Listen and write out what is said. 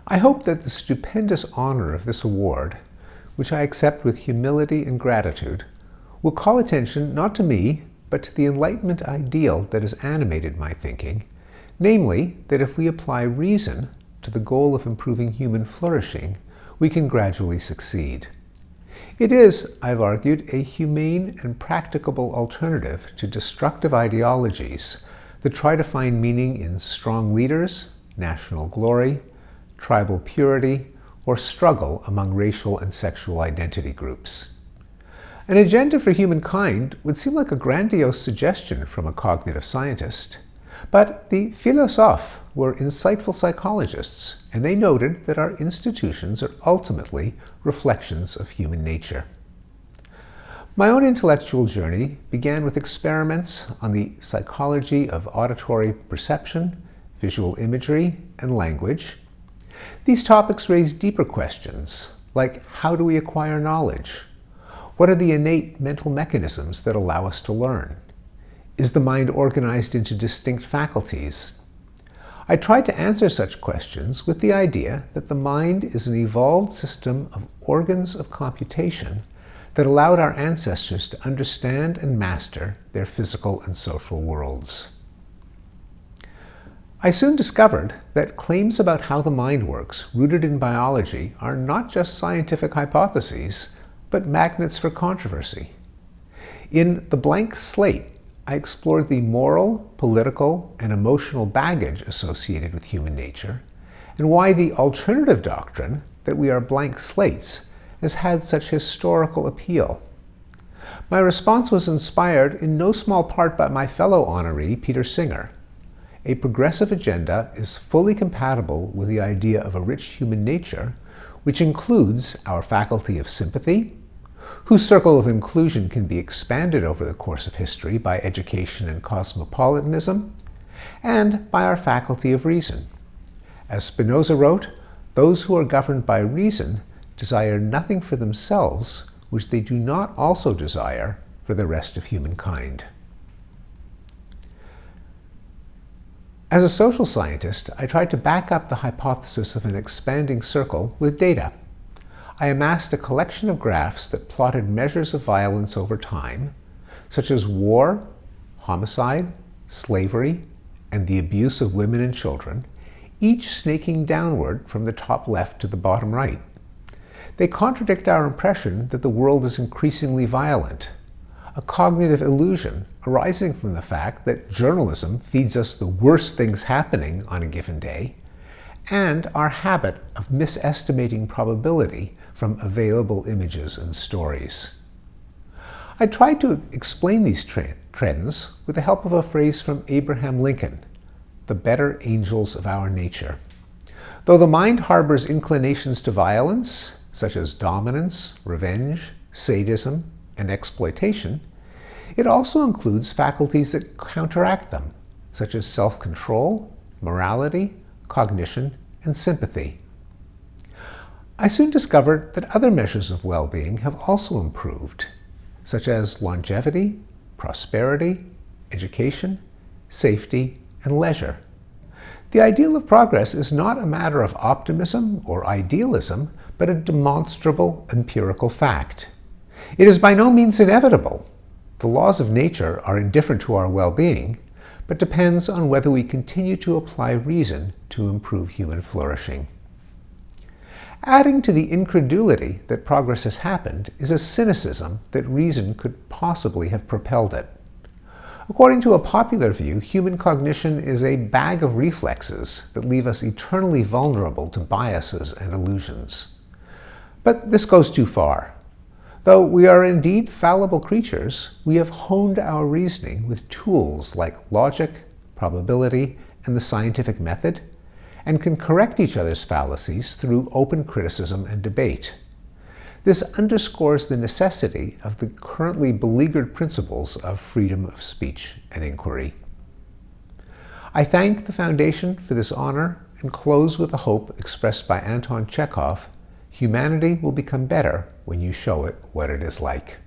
I hope that the stupendous honor of this award, which I accept with humility and gratitude, will call attention not to me, but to the Enlightenment ideal that has animated my thinking, namely, that if we apply reason to the goal of improving human flourishing, we can gradually succeed. It is, I've argued, a humane and practicable alternative to destructive ideologies that try to find meaning in strong leaders, national glory, tribal purity, or struggle among racial and sexual identity groups. An agenda for humankind would seem like a grandiose suggestion from a cognitive scientist, but the philosophes were insightful psychologists, and they noted that our institutions are ultimately reflections of human nature. My own intellectual journey began with experiments on the psychology of auditory perception, visual imagery, and language. These topics raise deeper questions, like how do we acquire knowledge? What are the innate mental mechanisms that allow us to learn? Is the mind organized into distinct faculties? I tried to answer such questions with the idea that the mind is an evolved system of organs of computation that allowed our ancestors to understand and master their physical and social worlds. I soon discovered that claims about how the mind works, rooted in biology, are not just scientific hypotheses, but magnets for controversy. In The Blank Slate, I explored the moral, political, and emotional baggage associated with human nature, and why the alternative doctrine that we are blank slates has had such historical appeal. My response was inspired in no small part by my fellow honoree, Peter Singer. A progressive agenda is fully compatible with the idea of a rich human nature, which includes our faculty of sympathy, whose circle of inclusion can be expanded over the course of history by education and cosmopolitanism, and by our faculty of reason. As Spinoza wrote, those who are governed by reason desire nothing for themselves which they do not also desire for the rest of humankind. As a social scientist, I tried to back up the hypothesis of an expanding circle with data. I amassed a collection of graphs that plotted measures of violence over time, such as war, homicide, slavery, and the abuse of women and children, each snaking downward from the top left to the bottom right. They contradict our impression that the world is increasingly violent, a cognitive illusion arising from the fact that journalism feeds us the worst things happening on a given day, and our habit of misestimating probability from available images and stories. I tried to explain these trends with the help of a phrase from Abraham Lincoln, "the better angels of our nature." Though the mind harbors inclinations to violence, such as dominance, revenge, sadism, and exploitation, it also includes faculties that counteract them, such as self-control, morality, cognition, and sympathy. I soon discovered that other measures of well-being have also improved, such as longevity, prosperity, education, safety, and leisure. The ideal of progress is not a matter of optimism or idealism, but a demonstrable empirical fact. It is by no means inevitable. The laws of nature are indifferent to our well-being, but depends on whether we continue to apply reason to improve human flourishing. Adding to the incredulity that progress has happened is a cynicism that reason could possibly have propelled it. According to a popular view, human cognition is a bag of reflexes that leave us eternally vulnerable to biases and illusions. But this goes too far. Though we are indeed fallible creatures, we have honed our reasoning with tools like logic, probability, and the scientific method, and can correct each other's fallacies through open criticism and debate. This underscores the necessity of the currently beleaguered principles of freedom of speech and inquiry. I thank the Foundation for this honor and close with the hope expressed by Anton Chekhov: humanity will become better when you show it what it is like.